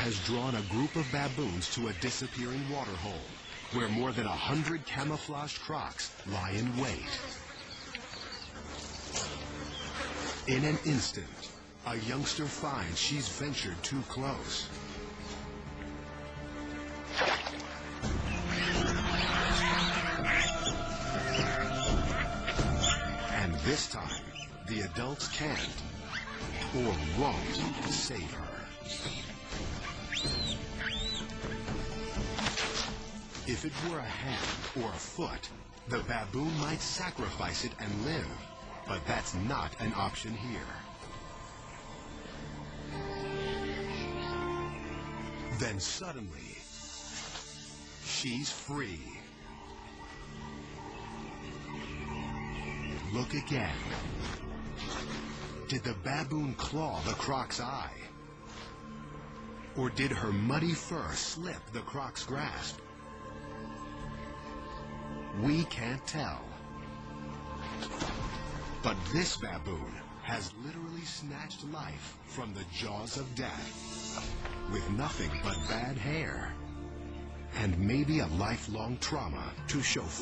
has drawn a group of baboons to a disappearing waterhole, where more than 100 camouflaged crocs lie in wait. In an instant, a youngster finds she's ventured too close. And this time, the adults can't or won't save her. If it were a hand or a foot, the baboon might sacrifice it and live, but that's not an option here. Then suddenly, she's free. Look again. Did the baboon claw the croc's eye? Or did her muddy fur slip the croc's grasp? We can't tell. But this baboon has literally snatched life from the jaws of death, with nothing but bad hair, and maybe a lifelong trauma to show for.